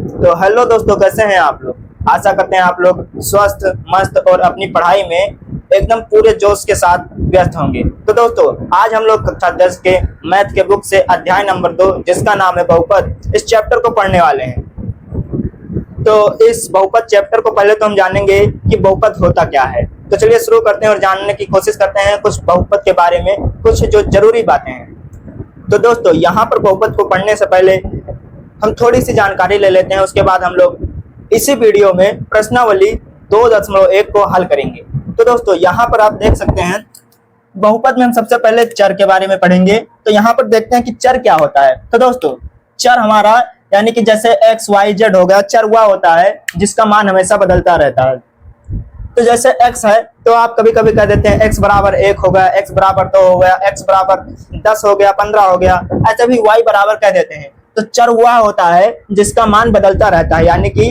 तो हेलो दोस्तों, कैसे हैं आप लोग। आशा करते हैं आप लोग स्वस्थ मस्त और अपनी पढ़ाई में एकदम पूरे जोश के साथ व्यस्त होंगे। तो दोस्तों, आज हम लोग कक्षा 10 के मैथ के बुक से अध्याय नंबर 2, जिसका नाम है बहुपद, इस चैप्टर को पढ़ने वाले हैं। तो इस बहुपद चैप्टर को पहले तो हम जानेंगे कि बहुपद होता क्या है। तो चलिए शुरू करते हैं और जानने की कोशिश करते हैं कुछ बहुपद के बारे में, कुछ जो जरूरी बातें हैं। तो दोस्तों, यहाँ पर बहुपद को पढ़ने से पहले हम थोड़ी सी जानकारी ले लेते हैं। उसके बाद हम लोग इसी वीडियो में प्रश्नावली 2.1 को हल करेंगे। तो दोस्तों, यहाँ पर आप देख सकते हैं, बहुपद में हम सबसे पहले चर के बारे में पढ़ेंगे। तो यहाँ पर देखते हैं कि चर क्या होता है। तो दोस्तों, चर हमारा यानी कि जैसे x y z हो गया, चर वह होता है जिसका मान हमेशा बदलता रहता है। तो जैसे x है तो आप कभी कभी कह देते हैं x बराबर 1 हो गया, x बराबर 2 हो गया, x बराबर 10 हो गया, 15 हो गया, ऐसे भी y बराबर कह देते हैं। तो चर वह होता है जिसका मान बदलता रहता है, यानी कि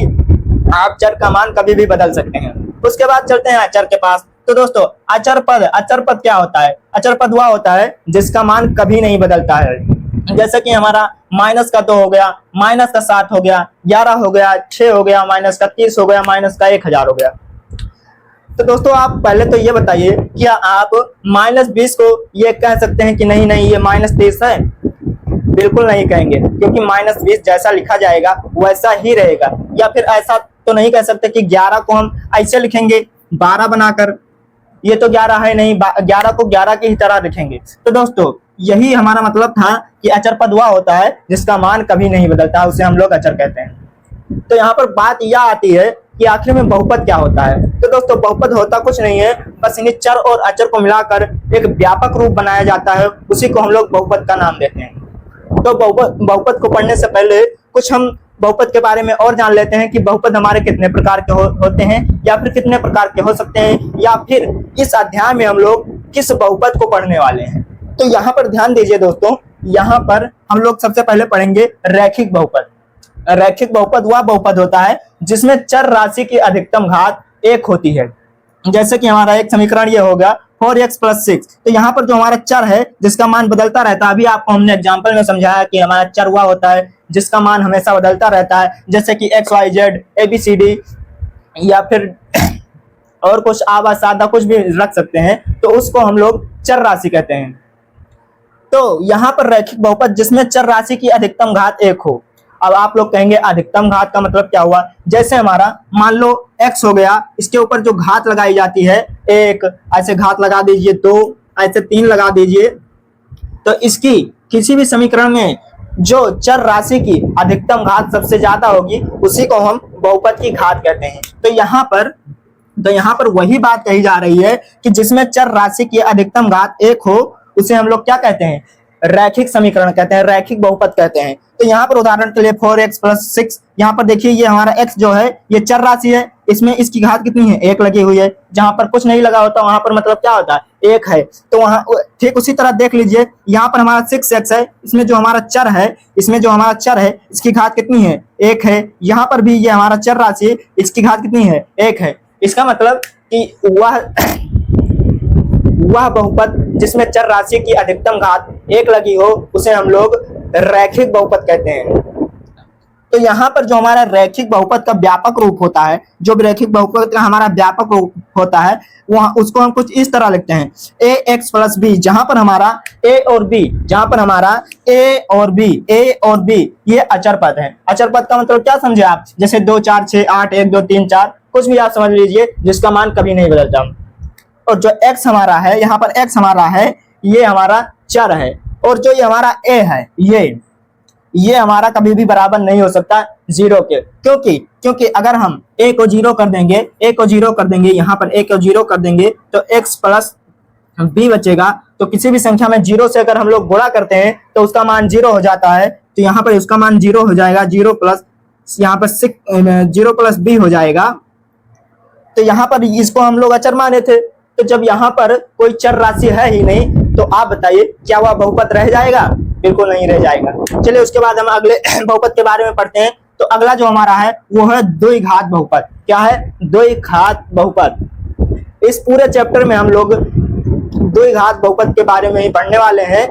आप चर का मान कभी भी बदल सकते हैं। उसके बाद चलते हैं अचर के पास। तो दोस्तों, अचर पद क्या होता है। अचर पद वह होता है जिसका मान कभी नहीं बदलता है। जैसे कि हमारा माइनस का 2 हो गया, माइनस का 7 हो गया, 11 हो गया, 6 हो गया, माइनस का 30 हो गया, माइनस का 1000 हो गया। तो दोस्तों, आप पहले तो ये बताइए, क्या आप -20 को ये कह सकते हैं कि नहीं नहीं ये -30 है। बिल्कुल नहीं कहेंगे, क्योंकि -20 जैसा लिखा जाएगा वैसा ही रहेगा। या फिर ऐसा तो नहीं कह सकते कि 11 को हम ऐसे लिखेंगे 12 बनाकर, ये तो 11 है नहीं, 11 को 11 की ही तरह लिखेंगे। तो दोस्तों, यही हमारा मतलब था कि अचर पद वह होता है जिसका मान कभी नहीं बदलता, उसे हम लोग अचर कहते हैं। तो यहाँ पर बात यह आती है कि आखिर में बहुपद क्या होता है। तो दोस्तों, बहुपद होता कुछ नहीं है, बस इन्हीं चर और अचर को मिलाकर एक व्यापक रूप बनाया जाता है, उसी को हम लोग बहुपद का नाम देते हैं। तो बहुपद को पढ़ने से पहले कुछ हम बहुपद के बारे में और जान लेते हैं कि बहुपद हमारे कितने प्रकार के होते हैं, या फिर कितने प्रकार के हो सकते हैं, या फिर इस अध्याय में हम लोग किस बहुपद को पढ़ने वाले हैं। तो यहाँ पर ध्यान दीजिए दोस्तों, यहाँ पर हम लोग सबसे पहले पढ़ेंगे रैखिक बहुपद। रैखिक बहुपद वह बहुपद होता है जिसमें चर राशि की अधिकतम घात 1 होती है। जैसे कि हमारा एक समीकरण ये हो गया 4x + 6। तो यहाँ पर जो हमारा चर है जिसका मान बदलता रहता है, अभी आपको हमने एग्जाम्पल में समझाया कि हमारा चर वह होता है जिसका मान हमेशा बदलता रहता है। जैसे कि x y z ABCD, या फिर और कुछ आवा सादा कुछ भी रख सकते हैं, तो उसको हम लोग चर राशि कहते हैं। तो यहाँ पर रैखिक बहुपद जिसमें चर राशि की अधिकतम घात 1 हो। अब आप लोग कहेंगे अधिकतम घात का मतलब क्या हुआ। जैसे हमारा मान लो x हो गया, इसके ऊपर जो घात लगाई जाती है 1, ऐसे घात लगा दीजिए 2, ऐसे 3 लगा दीजिए। तो इसकी किसी भी समीकरण में जो चर राशि की अधिकतम घात सबसे ज्यादा होगी उसी को हम बहुपद की घात कहते हैं। तो यहाँ पर वही बात कही जा रही है कि जिसमें चर राशि की अधिकतम घात 1 हो उसे हम लोग क्या कहते हैं, रैखिक समीकरण कहते हैं, रैखिक बहुपद कहते हैं। तो यहाँ पर उदाहरण के लिए 4x + 6, यहाँ पर देखिए ये हमारा x जो है ये चर राशि है, इसमें इसकी घात कितनी है, 1 लगी हुई है। जहां पर कुछ नहीं लगा होता वहां पर मतलब क्या होता है, 1 है। तो वहां ठीक उसी तरह देख लीजिए, यहाँ पर हमारा 6x है, इसमें जो हमारा चर है इसकी घात कितनी है, 1 है। यहाँ पर भी ये हमारा चर राशि, इसकी घात कितनी है, 1 है। इसका मतलब कि वह बहुपद जिसमें चर राशि की अधिकतम घात 1 लगी हो उसे हम लोग रैखिक बहुपद कहते हैं। तो यहाँ पर जो हमारा रैखिक बहुपद का व्यापक रूप होता है, जो रैखिक बहुपद का हमारा व्यापक रूप होता है, वहाँ उसको हम कुछ इस तरह लिखते हैं ax + b, जहां पर हमारा a और b ये अचर पद है। अचर पद का मतलब क्या समझे आप, जैसे 2 4 6 8 1 2 3 4 कुछ भी आप समझ लीजिए जिसका मान कभी नहीं बदलता। और जो x हमारा है, यहाँ पर x हमारा है, ये हमारा चर है। और जो ये हमारा a है, ये हमारा कभी भी बराबर नहीं हो सकता 0 के। क्योंकि अगर हम a को 0 कर देंगे, यहाँ पर a को 0 कर देंगे तो x + b बचेगा। तो किसी भी संख्या में 0 से अगर हम लोग गुणा करते हैं तो उसका मान 0 हो जाता है। तो यहाँ पर उसका मान 0 हो जाएगा, 0 + b हो जाएगा। तो यहाँ पर इसको हम लोग अचर माने थे। तो जब यहाँ पर कोई चर राशि है ही नहीं, तो आप बताइए क्या वह बहुपद रह जाएगा, बिल्कुल नहीं रह जाएगा। चलिए उसके बाद हम अगले बहुपद के बारे में पढ़ते हैं। तो अगला जो हमारा है वो है द्विघात बहुपद। क्या है, द्विघात बहुपद। इस पूरे चैप्टर में हम लोग द्विघात बहुपद के बारे में ही पढ़ने वाले हैं।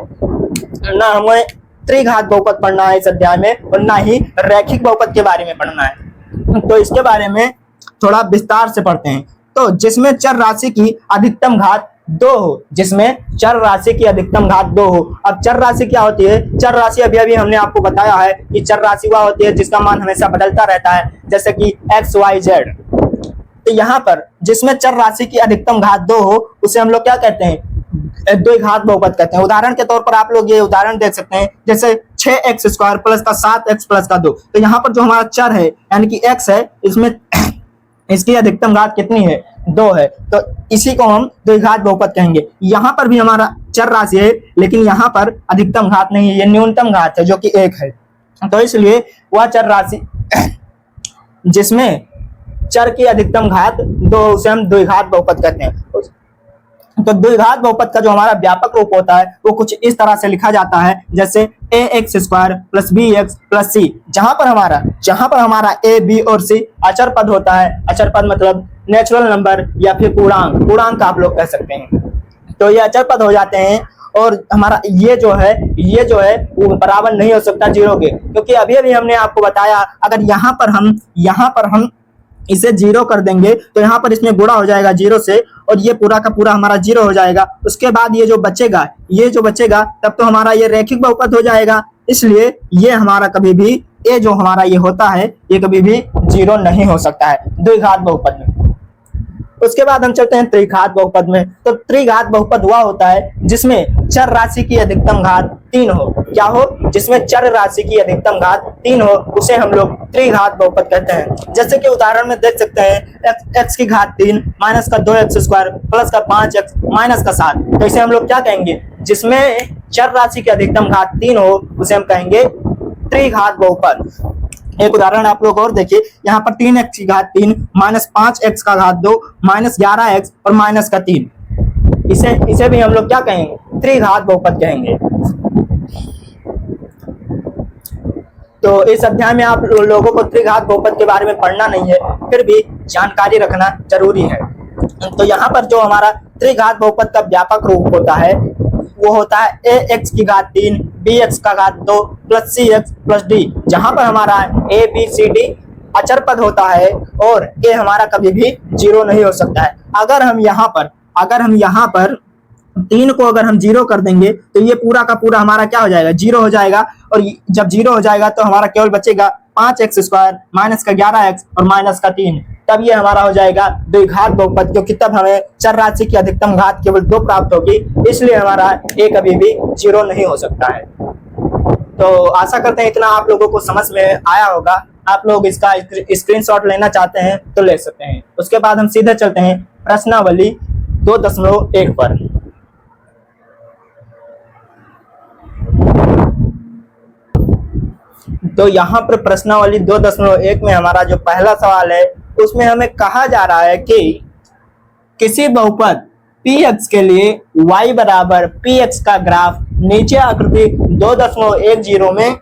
ना हमें त्रिघात बहुपद पढ़ना है इस अध्याय में, और ना ही रैखिक बहुपद के बारे में पढ़ना है। तो इसके बारे में थोड़ा विस्तार से पढ़ते हैं। तो जिसमें चर राशि की अधिकतम घात 2 हो, जिसमें चर राशि की अधिकतम घात 2 हो। अब चर राशि क्या होती है? चर राशि अभी अभी हमने आपको बताया है कि चर राशि वह होती है जिसका मान हमेशा बदलता रहता है, जैसे कि एक्स वाई जेड। तो यहाँ पर जिसमें चर राशि की अधिकतम घात 2 हो, उसे हम लोग क्या कहते हैं? द्विघात बहुपद कहते हैं। उदाहरण के तौर पर आप लोग ये उदाहरण देख सकते हैं, जैसे 6x² प्लस का 7x प्लस का 2। तो यहाँ पर जो हमारा चर है यानी कि x है, इसमें इसकी अधिकतम घात कितनी है? 2 है। तो इसी को हम द्विघात बहुपद कहेंगे। यहाँ पर भी हमारा चर राशि है, लेकिन यहाँ पर अधिकतम घात नहीं है, ये न्यूनतम घात है जो कि 1 है। तो इसलिए वह चर राशि जिसमें चर की अधिकतम घात 2, उसे हम द्विघात बहुपद कहते हैं। तो द्विघात बहुपद का जो हमारा व्यापक रूप होता है वो कुछ इस तरह से लिखा जाता है, जैसे ax² plus bx plus c। जहां पर हमारा a, b और c अचर पद होता है। अचर पद मतलब नेचुरल नंबर या फिर पूर्णांक आप लोग कह सकते हैं। तो ये अचर पद हो जाते हैं, और हमारा ये जो है वो बराबर नहीं हो सकता 0 के, क्योंकि अभी अभी हमने आपको बताया अगर यहाँ पर हम इसे 0 कर देंगे तो यहाँ पर इसमें गुणा हो जाएगा 0 से, और ये पूरा का पूरा हमारा 0 हो जाएगा। उसके बाद ये जो बचेगा तब तो हमारा ये रैखिक बहुपद हो जाएगा। इसलिए ये हमारा कभी भी ये जो हमारा ये होता है ये कभी भी 0 नहीं हो सकता है द्विघात बहुपद में। उसके बाद हम चलते हैं त्रिघात बहुपद में। तो त्रिघात बहुपद वह होता है जिसमें चर राशि की अधिकतम घात 3 हो। क्या हो? जिसमें चर राशि की अधिकतम घात 3 हो, उसे हम लोग त्रिघात बहुपद कहते हैं। जैसे कि उदाहरण में देख सकते हैं x की घात 3 माइनस का 2x² प्लस का 5x माइनस का 7। तो इसे हम लोग क्या कहेंगे? जिसमें चर राशि की अधिकतम घात 3 हो, उसे हम कहेंगे त्रिघात बहुपद। एक उदाहरण आप लोग और देखिए, यहाँ पर 3x की घात 3 माइनस 5x का घात 2 माइनस 11x और माइनस का 3। इसे भी हम लोग क्या कहेंगे? त्रिघात बहुपद कहेंगे। तो इस अध्याय में आप लोगों को त्रिघात बहुपद के बारे में पढ़ना नहीं है, फिर भी जानकारी रखना जरूरी है। तो यहाँ पर जो हमारा त्रिघात बहुपद का व्यापक रूप होता है वो होता है ax की घात 3 bx का घात 2 प्लस cx प्लस d। जहां पर हमारा a b c d अचर पद होता है और a हमारा कभी भी 0 नहीं हो सकता है। अगर हम यहाँ पर 3 को अगर हम 0 कर देंगे तो ये पूरा का पूरा हमारा क्या हो जाएगा? 0 हो जाएगा। और जब 0 हो जाएगा तो हमारा केवल बचेगा 5x² माइनस का 11x और माइनस का 3। तब ये हमारा हो जाएगा द्विघात बहुपद, क्योंकि तब हमें चर राशि की अधिकतम घात केवल 2 प्राप्त होगी। इसलिए हमारा a कभी भी 0 नहीं हो सकता है। तो आशा करते हैं इतना आप लोगों को समझ में आया होगा। आप लोग इसका स्क्रीनशॉट लेना चाहते हैं तो ले सकते हैं। उसके बाद हम सीधे चलते हैं प्रश्नावली 2.1 पर। तो यहाँ पर प्रश्नावली 2.1 में हमारा जो पहला सवाल है उसमें हमें कहा जा रहा है कि किसी बहुपद px के लिए y बराबर px का ग्राफ नीचे आकृति 2.10 में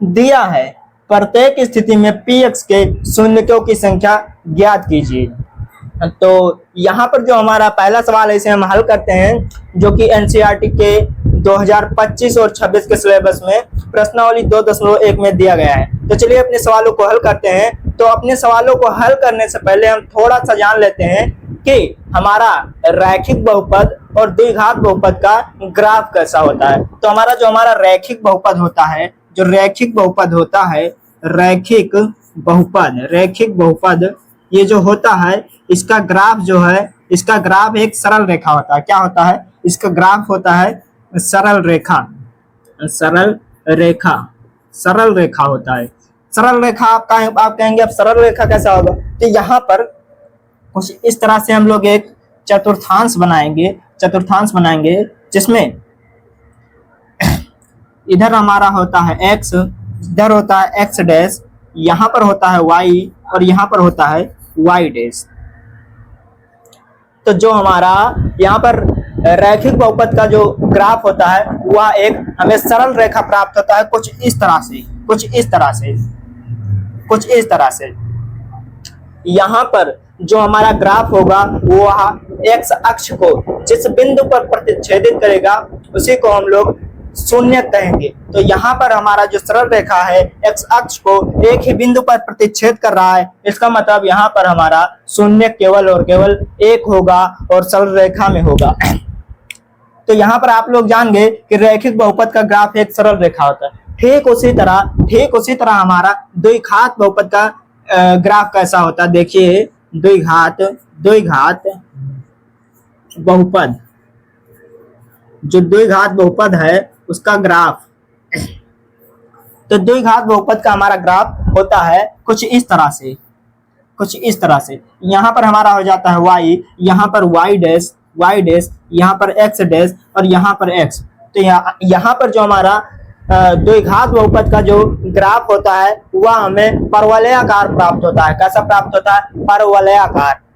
दिया है। प्रत्येक स्थिति में px के शून्यकों की संख्या ज्ञात कीजिए। तो यहाँ पर जो हमारा पहला सवाल है इसे हम हल करते हैं, जो कि एनसीईआरटी के 2025 और 26 के सिलेबस में प्रश्नावली 2.1 में दिया गया है। तो चलिए अपने सवालों को हल करते हैं। तो अपने सवालों को हल करने से पहले हम थोड़ा सा जान लेते हैं कि हमारा रैखिक बहुपद और द्विघात बहुपद का ग्राफ कैसा होता है। तो हमारा रैखिक बहुपद होता है, रैखिक बहुपद ये जो होता है इसका ग्राफ जो है, इसका ग्राफ एक सरल रेखा होता है। क्या होता है? इसका ग्राफ होता है सरल रेखा होता है। सरल रेखा आप कहेंगे अब सरल रेखा कैसा होगा? तो यहाँ पर कुछ इस तरह से हम लोग एक चतुर्थांश बनाएंगे जिसमें इधर हमारा होता है x, इधर होता है x डैश, यहाँ पर होता है y और यहाँ पर होता है y डैश। तो जो हमारा यहाँ पर रैखिक बहुपद का जो ग्राफ होता है वह एक हमें सरल रेखा प्राप्त होता है कुछ इस तरह से। यहाँ पर जो हमारा ग्राफ होगा वह x अक्ष को जिस बिंदु पर प्रतिच्छेदित करेगा उसी को हम लोग शून्य कहेंगे। तो यहाँ पर हमारा जो सरल रेखा है एक्स अक्ष को एक ही बिंदु पर प्रतिच्छेद कर रहा है, इसका मतलब यहाँ पर हमारा शून्य केवल और केवल एक होगा और सरल रेखा में होगा। तो यहाँ पर आप लोग जान गए कि रैखिक बहुपद का ग्राफ एक सरल रेखा होता है। ठीक उसी तरह हमारा द्विघात बहुपद का ग्राफ कैसा होता है, देखिए द्विघात बहुपद, जो द्विघात बहुपद है उसका ग्राफ। तो द्विघात बहुपद का हमारा ग्राफ होता है कुछ इस तरह से। यहाँ पर हमारा हो जाता है y, यहाँ पर y डैश, यहाँ पर x डैश और यहाँ पर x। तो यहाँ पर जो हमारा द्विघात बहुपद का जो ग्राफ होता है वह हमें परवलयाकार प्राप्त होता है। कैसा प्राप्त होता है?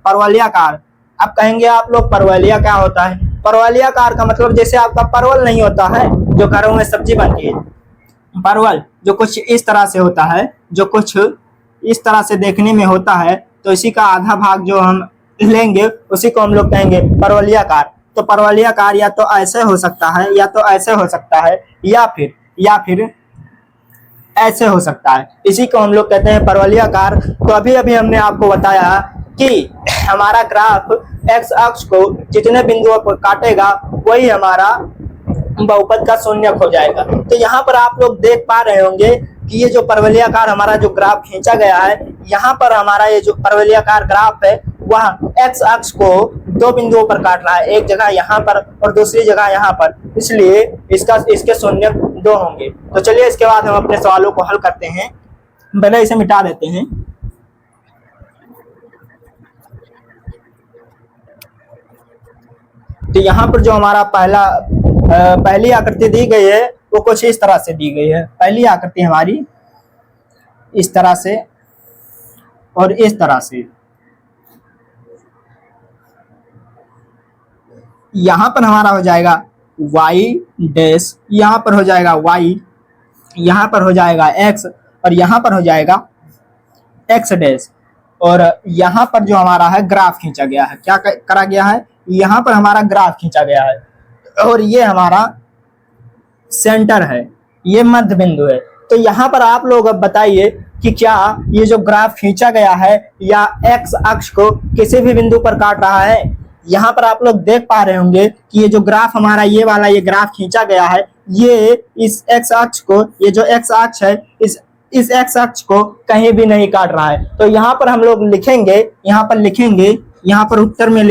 परवलयाकार। अब कहेंगे आप लोग परवलया क्या होता है? परवलयाकार का मतलब जैसे आपका परवल नहीं होता है जो घरों में सब्जी बनती है, परवल जो कुछ इस तरह से होता है, जो कुछ इस तरह से देखने में होता है, तो इसी का आधा भाग जो हम लेंगे उसी को हम लोग कहेंगे परवलयाकार। तो परवलयाकार या तो ऐसे हो सकता है, या तो ऐसे हो सकता है, या फिर ऐसे हो सकता है, इसी को हम लोग कहते हैं परवलयाकार। तो अभी हमने आपको बताया कि हमारा ग्राफ एक्स अक्ष को जितने बिंदुओं पर काटेगा वही हमारा बहुपद का शून्यक हो जाएगा। तो यहाँ पर आप लोग देख पा रहे होंगे कि ये जो परवलयाकार हमारा जो ग्राफ खींचा गया है, यहाँ पर हमारा ये जो परवलयाकार ग्राफ है वह एक्स अक्ष को दो बिंदुओं पर काट रहा है, एक जगह यहाँ पर और दूसरी जगह यहाँ पर, इसलिए इसके शून्यक 2 होंगे। तो चलिए इसके बाद हम अपने सवालों को हल करते हैं। पहले इसे मिटा देते हैं। तो यहाँ पर जो हमारा पहली आकृति दी गई है वो कुछ इस तरह से दी गई है। पहली आकृति हमारी इस तरह से और इस तरह से। यहाँ पर हमारा हो जाएगा y डैश, यहाँ पर हो जाएगा y, यहाँ पर हो जाएगा x और यहाँ पर हो जाएगा x डैश। और यहाँ पर जो हमारा है ग्राफ खींचा गया है, क्या करा गया है? यहाँ पर हमारा ग्राफ खींचा गया है और ये हमारा सेंटर है, ये मध्य बिंदु है। तो यहाँ पर आप लोग अब बताइए कि क्या ये जो ग्राफ खींचा गया है या एक्स अक्ष को किसी भी बिंदु पर काट रहा है? यहाँ पर आप लोग देख पा रहे होंगे कि ये जो ग्राफ हमारा ये वाला ये ग्राफ खींचा गया है, ये इस एक्स अक्ष को, ये जो एक्स अक्ष है इस एक्स अक्ष को कहीं भी नहीं काट रहा है। तो यहाँ पर हम लोग लिखेंगे, यहाँ पर उत्तर में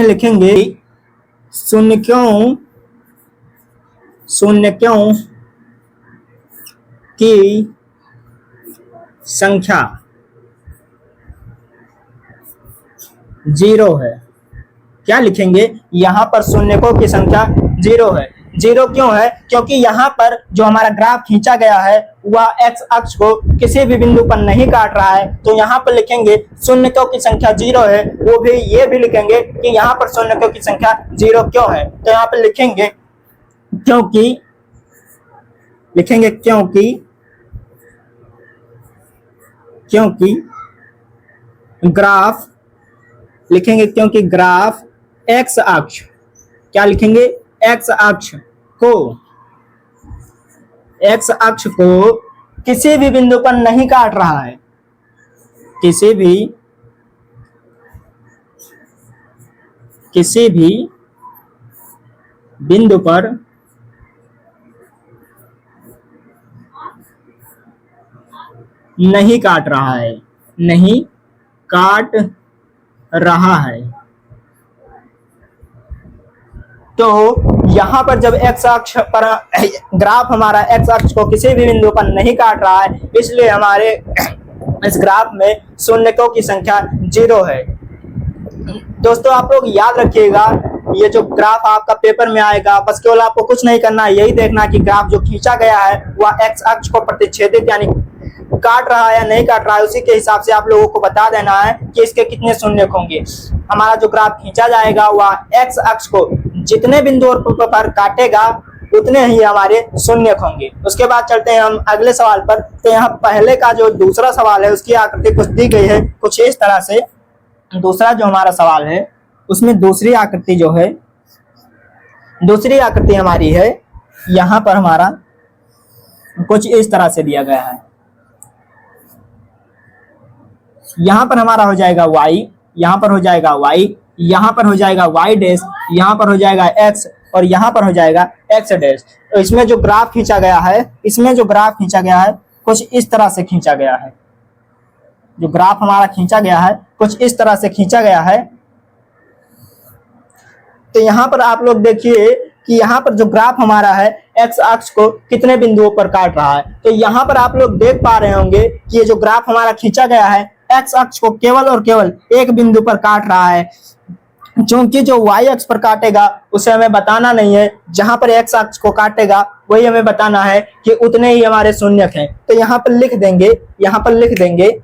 लिखेंगे शून्यकों की संख्या 0 है। क्या लिखेंगे? यहाँ पर शून्यकों की संख्या 0 है। 0 क्यों है? क्योंकि यहाँ पर जो हमारा ग्राफ खींचा गया है वह एक्स अक्ष को किसी भी बिंदु पर नहीं काट रहा है। तो यहाँ पर लिखेंगे शून्यकों की संख्या 0 है। वो भी ये भी लिखेंगे कि यहाँ पर शून्यकों की संख्या 0 क्यों है। तो यहाँ पर लिखेंगे क्योंकि ग्राफ लिखेंगे, क्योंकि ग्राफ एक्स अक्ष, क्या लिखेंगे? एक्स अक्ष को किसी भी बिंदु पर नहीं काट रहा है, किसी भी बिंदु पर नहीं काट रहा है। तो यहाँ पर जब एक्स अक्ष पर ग्राफ हमारा एक्स अक्ष को किसी भी बिंदु पर नहीं काट रहा है, इसलिए हमारे इस ग्राफ में शून्यकों की संख्या 0 है। दोस्तों आप लोग याद रखिएगा, ये जो ग्राफ आपका पेपर में आएगा, बस केवल आपको कुछ नहीं करना है, यही देखना कि ग्राफ जो खींचा गया है वह एक्स अक्ष को प्रतिच्छेदित यानी काट रहा है या नहीं काट रहा है, उसी के हिसाब से आप लोगों को बता देना है कि इसके कितने शून्यक होंगे। हमारा जो ग्राफ खींचा जाएगा वह एक्स अक्ष को जितने बिंदुओं पर काटेगा उतने ही हमारे शून्यक होंगे। उसके बाद चलते हैं हम अगले सवाल पर। तो यहाँ पहले का जो दूसरा सवाल है उसकी आकृति कुछ दी गई है कुछ इस तरह से। दूसरा जो हमारा सवाल है उसमें दूसरी आकृति जो है दूसरी आकृति हमारी है, यहां पर हमारा कुछ इस तरह से दिया गया है। यहां पर हमारा हो जाएगा y, यहां पर हो जाएगा y, यहां पर हो जाएगा y डैश, यहां पर हो जाएगा x और यहां पर हो जाएगा x डैश। तो इसमें जो ग्राफ खींचा गया है, इसमें जो ग्राफ खींचा गया है कुछ इस तरह से खींचा गया है। जो ग्राफ हमारा खींचा गया है कुछ इस तरह से खींचा गया है। तो यहाँ पर आप लोग देखिए कि यहाँ पर जो ग्राफ हमारा है एक्स अक्ष को कितने बिंदुओं पर काट रहा है। तो यहाँ पर आप लोग देख पा रहे होंगे कि ये जो ग्राफ हमारा खींचा गया है एक्स अक्ष को केवल और केवल एक बिंदु पर काट रहा है। क्योंकि जो y अक्ष पर काटेगा उसे हमें बताना नहीं है, जहां पर x अक्ष को काटेगा वही हमें बताना है कि उतने ही हमारे शून्यक हैं। तो यहाँ पर लिख देंगे, यहाँ पर लिख देंगे,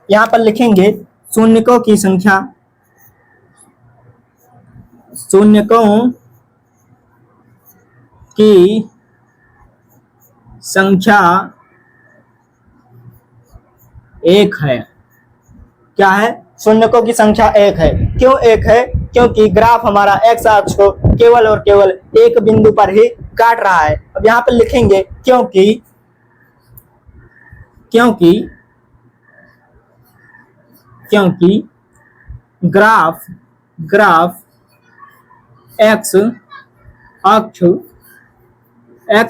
यहाँ पर लिखेंगे शून्यकों की संख्या, शून्यकों की संख्या एक है। क्या है? शून्यकों की संख्या एक है। क्यों एक है? क्योंकि ग्राफ हमारा एक्स अक्ष को केवल और केवल एक बिंदु पर ही काट रहा है। अब यहाँ पर लिखेंगे क्योंकि ग्राफ एक्स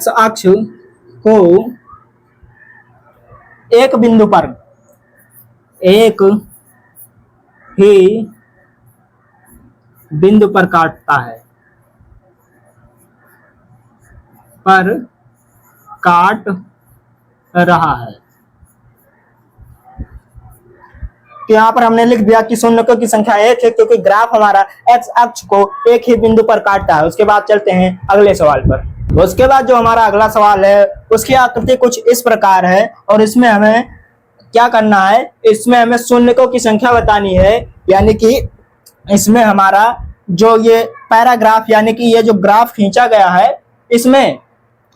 अक्ष को एक बिंदु पर एक ही बिंदु पर काटता है, पर काट रहा है। तो यहाँ पर हमने लिख दिया कि शून्यकों की संख्या एक है क्योंकि ग्राफ हमारा एक्स अक्ष को एक ही बिंदु पर काटता है। उसके बाद चलते हैं अगले सवाल पर। उसके बाद जो हमारा अगला सवाल है उसकी आकृति कुछ इस प्रकार है और इसमें हमें क्या करना है, इसमें हमें शून्यकों की संख्या बतानी है। यानी कि इसमें हमारा जो ये पैराग्राफ यानी कि ये जो ग्राफ खींचा गया है इसमें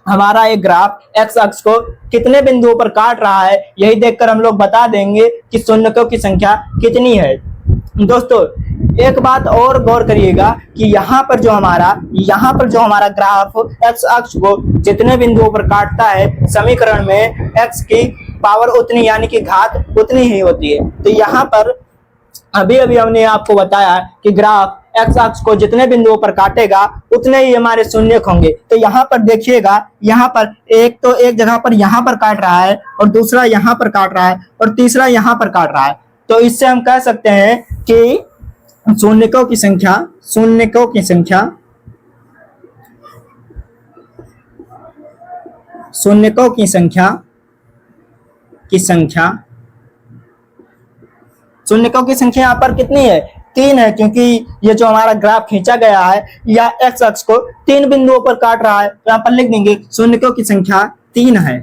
हमारा एक ग्राफ एक्स अक्ष को कितने बिंदुओं पर काट रहा है, यही देखकर हम लोग बता देंगे कि शून्यकों की संख्या कितनी है। दोस्तों एक बात और गौर करिएगा कि यहाँ पर जो हमारा ग्राफ एक्स अक्ष को जितने बिंदुओं पर काटता है समीकरण में एक्स की पावर उतनी यानी कि घात उतनी ही होती है। तो यहाँ पर अभी हमने आपको बताया कि ग्राफ एक्स अक्ष को जितने बिंदुओं पर काटेगा उतने ही हमारे शून्यक होंगे। तो यहाँ पर देखिएगा, यहाँ पर एक जगह पर यहाँ पर काट रहा है और दूसरा यहाँ पर काट रहा है और तीसरा यहाँ पर काट रहा है। तो इससे हम कह सकते हैं कि शून्यकों की संख्या यहाँ पर कितनी है? 3 है, क्योंकि ये जो हमारा ग्राफ खींचा गया है या एक्स अक्ष को 3 बिंदुओं पर काट रहा है। तो यहाँ पर लिख देंगे शून्यकों की संख्या 3 है,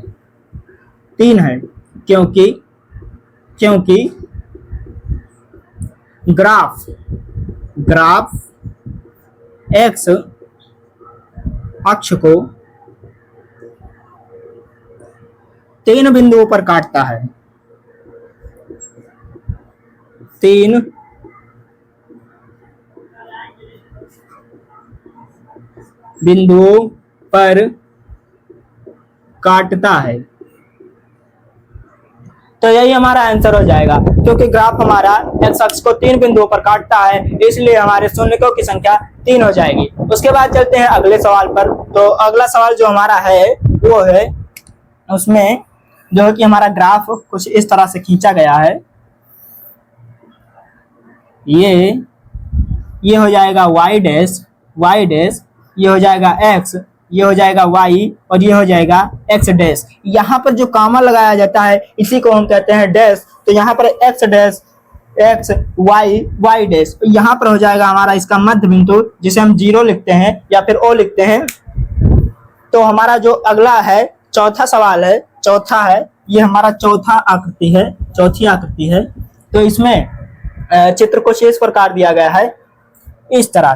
क्योंकि ग्राफ एक्स अक्ष को 3 बिंदुओं पर काटता है, 3 बिंदुओं पर काटता है। तो यही हमारा आंसर हो जाएगा, क्योंकि ग्राफ हमारा एक्स अक्ष को 3 बिंदुओं पर काटता है इसलिए हमारे शून्यकों की संख्या 3 हो जाएगी। उसके बाद चलते हैं अगले सवाल पर। तो अगला सवाल जो हमारा है वो है, उसमें जो है कि हमारा ग्राफ कुछ इस तरह से खींचा गया है। ये हो जाएगा y डैश, ये हो जाएगा x, ये हो जाएगा y और ये हो जाएगा x डैश। यहाँ पर जो कामा लगाया जाता है इसी को हम कहते हैं डैश। तो यहाँ पर x dash, x y dash, तो यहाँ पर हो जाएगा हमारा इसका मध्य बिंदु जिसे हम 0 लिखते हैं या फिर o लिखते हैं। तो हमारा जो अगला है चौथा सवाल है, चौथा है, ये हमारा चौथी आकृति है। तो इसमें चित्र को इस प्रकार दिया गया है, इस तरह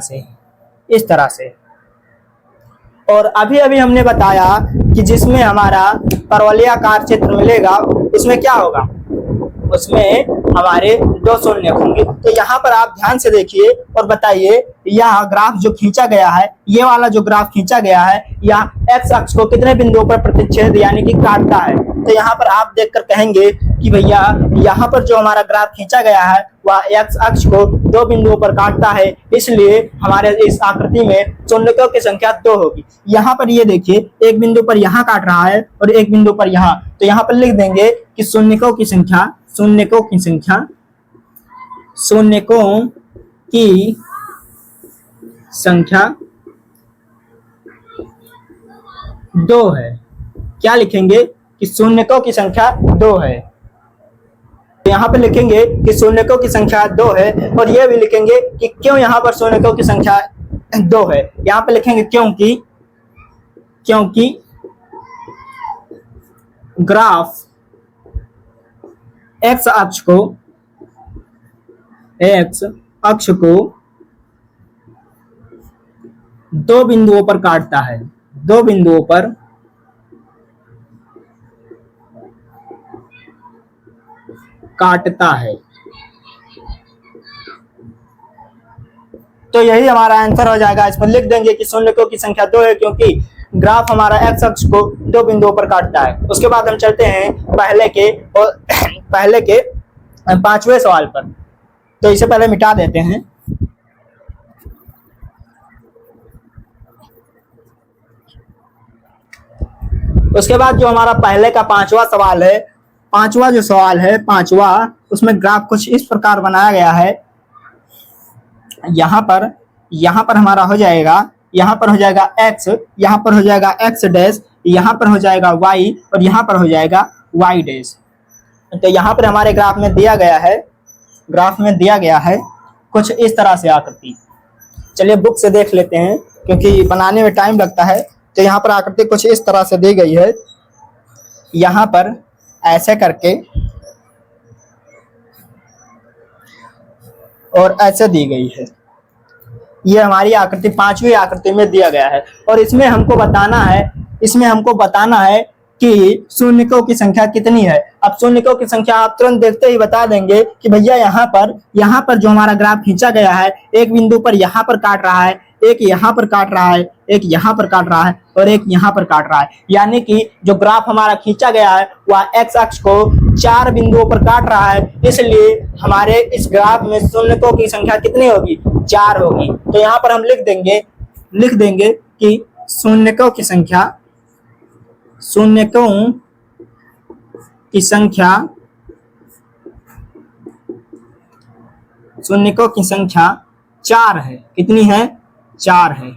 से। और अभी हमने बताया कि जिसमें हमारा परवलयाकार चित्र मिलेगा उसमें क्या होगा, उसमें हमारे 2 शून्य होंगे। तो यहाँ पर आप ध्यान से देखिए और बताइए, यह ग्राफ जो खींचा गया है, ये वाला जो ग्राफ खींचा गया है, यह एक्स अक्ष को कितने बिंदुओं पर प्रतिच्छेद यानी कि काटता है। तो यहाँ पर आप देखकर कहेंगे कि भैया यहाँ पर जो हमारा ग्राफ खींचा गया है वह एक्स अक्ष को 2 बिंदुओं पर काटता है, इसलिए हमारे इस आकृति में शून्यकों की संख्या 2 होगी। यहाँ पर ये देखिए, एक बिंदु पर यहाँ काट रहा है और एक बिंदु पर यहाँ, तो यहाँ पर लिख देंगे कि शून्यकों की संख्या 2 है। क्या लिखेंगे कि शून्यकों की संख्या 2 है। यहाँ पे लिखेंगे कि शून्यकों की संख्या 2 है और ये भी लिखेंगे कि क्यों यहाँ पर शून्यकों की संख्या 2 है। यहाँ पे लिखेंगे क्योंकि ग्राफ एक्स अक्ष को 2 बिंदुओं पर काटता है, 2 बिंदुओं पर काटता है। तो यही हमारा आंसर हो जाएगा। इसमें लिख देंगे कि शून्यकों की संख्या 2 है क्योंकि ग्राफ हमारा एक्स अक्ष को 2 बिंदुओं पर काटता है। उसके बाद हम चलते हैं पहले के 5वें सवाल पर। तो इसे पहले मिटा देते हैं। उसके बाद जो हमारा पहले का 5वां सवाल है, उसमें ग्राफ कुछ इस प्रकार बनाया गया है। यहाँ पर हमारा हो जाएगा, यहाँ पर हो जाएगा x, यहाँ पर हो जाएगा x डैश, यहाँ पर हो जाएगा y और यहाँ पर हो जाएगा y डैश। तो यहाँ पर हमारे ग्राफ में दिया गया है कुछ इस तरह से आकृति। चलिए बुक से देख लेते हैं क्योंकि बनाने में टाइम लगता है। तो यहाँ पर आकृति कुछ इस तरह से दी गई है। यहाँ पर ऐसे करके और ऐसे दी गई है। ये हमारी आकृति 5वीं आकृति में दिया गया है और इसमें हमको बताना है कि शून्यकों की संख्या कितनी है। अब शून्यकों की संख्या आप तुरंत देखते ही बता देंगे कि भैया यहाँ पर जो हमारा ग्राफ खींचा गया है, एक बिंदु पर यहाँ पर काट रहा है, एक यहाँ पर काट रहा है, एक यहाँ पर काट रहा है और एक यहाँ पर काट रहा है। यानी कि जो ग्राफ हमारा खींचा गया है वह एक्स अक्ष को 4 बिंदुओं पर काट रहा है, इसलिए हमारे इस ग्राफ में शून्यकों की संख्या कितनी होगी? 4 होगी। तो यहाँ पर हम लिख देंगे कि शून्यकों की संख्या 4 है। कितनी है? 4 है।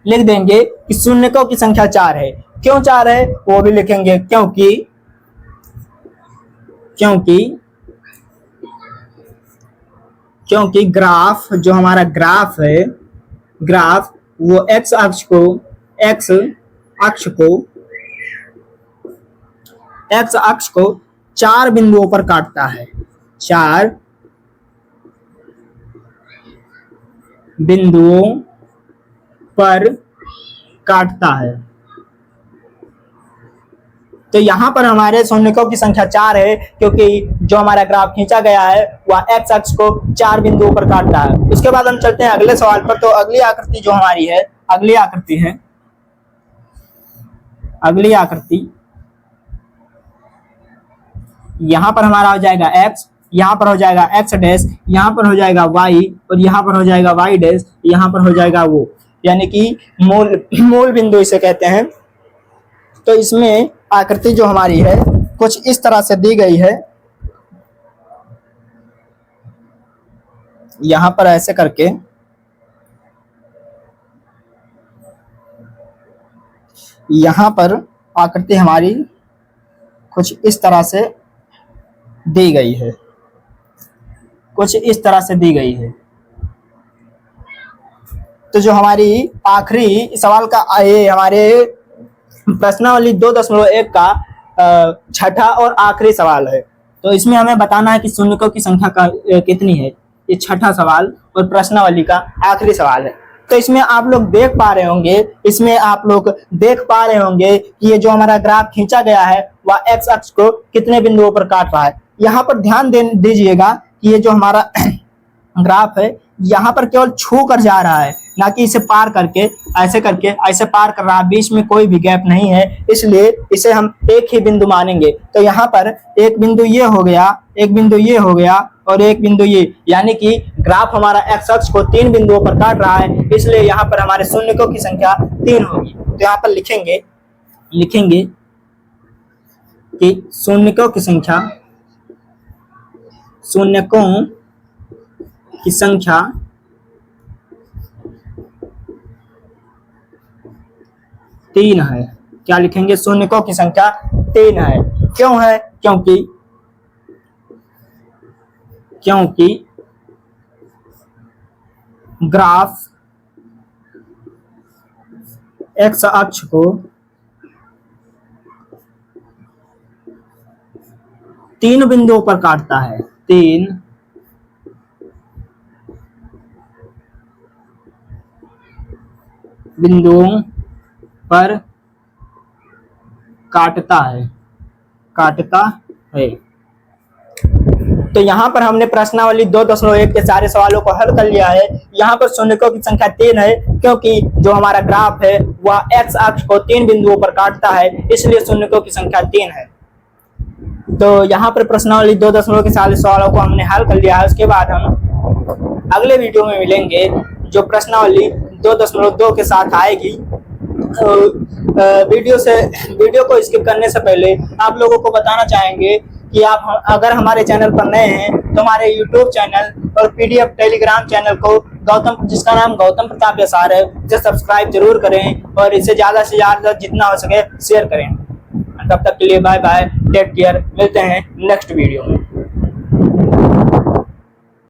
लिख देंगे कि शून्यकों की संख्या 4 है। क्यों 4 है वो भी लिखेंगे, क्योंकि ग्राफ जो हमारा ग्राफ है, ग्राफ वो एक्स अक्ष को 4 बिंदुओं पर काटता है। 4 बिंदुओं पर काटता है। तो यहाँ पर हमारे शून्यकों की संख्या 4 है क्योंकि जो हमारा ग्राफ खींचा गया है वह एक्स अक्ष को 4 बिंदुओं पर काटता है। उसके बाद हम चलते हैं अगले सवाल पर। तो अगली आकृति जो हमारी है, अगली आकृति यहाँ पर हमारा हो जाएगा x, यहाँ पर हो जाएगा x डैश, यहाँ पर हो जाएगा y और यहाँ पर हो जाएगा y डैश, यहाँ पर हो जाएगा वो, यानी कि मूल बिंदु इसे कहते हैं। तो इसमें आकृति जो हमारी है कुछ इस तरह से दी गई है। यहाँ पर ऐसे करके यहाँ पर आकृति हमारी कुछ इस तरह से दी गई है, तो जो हमारी आखिरी सवाल का ये हमारे प्रश्नावली 2.1 का छठा और आखिरी सवाल है। तो इसमें हमें बताना है कि शून्यकों की संख्या कितनी है। ये छठा सवाल और प्रश्नावली का आखिरी सवाल है। तो इसमें आप लोग देख पा रहे होंगे कि ये जो हमारा ग्राफ खींचा गया है वह एक्स अक्ष को कितने बिंदुओं पर काट रहा है। यहाँ पर ध्यान दीजिएगा कि ये जो हमारा ग्राफ है यहाँ पर केवल छू कर जा रहा है, ना कि इसे पार करके ऐसे पार कर रहा है, बीच में कोई भी गैप नहीं है, इसलिए इसे हम एक ही बिंदु मानेंगे। तो यहाँ पर एक बिंदु ये हो गया, एक बिंदु ये हो गया और एक बिंदु ये, यानी कि ग्राफ हमारा एक्स अक्ष को 3 बिंदुओं पर काट रहा है, इसलिए यहाँ पर हमारे शून्यकों की संख्या 3 होगी। तो यहाँ पर लिखेंगे कि शून्यकों की संख्या 3 है। क्या लिखेंगे? शून्यकों की संख्या 3 है। क्यों है? क्योंकि ग्राफ एक्स अक्ष को 3 बिंदुओं पर काटता है, 3 बिंदुओं पर काटता है। तो यहाँ पर हमने प्रश्नावली 2.1 के सारे सवालों को हल कर लिया है। यहाँ पर शून्यकों की संख्या 3 है, क्योंकि जो हमारा ग्राफ है वह एक्स अक्ष को 3 बिंदुओं पर काटता है, इसलिए शून्यकों की संख्या 3 है। तो यहाँ पर प्रश्नावली 2.1 के सारे सवालों को हमने हल कर लिया है। उसके बाद हम अगले वीडियो में मिलेंगे जो प्रश्नावली 2.2 के साथ आएगी। वीडियो को स्किप करने से पहले आप लोगों को बताना चाहेंगे कि आप अगर हमारे चैनल पर नए हैं तो हमारे यूट्यूब चैनल और पीडीएफ टेलीग्राम चैनल को जिसका नाम गौतम प्रताप एसआर है, इसे सब्सक्राइब जरूर करें और इसे ज़्यादा से ज़्यादा जितना हो सके शेयर करें। तब तक के लिए बाय बाय, टेक केयर, मिलते हैं नेक्स्ट वीडियो में।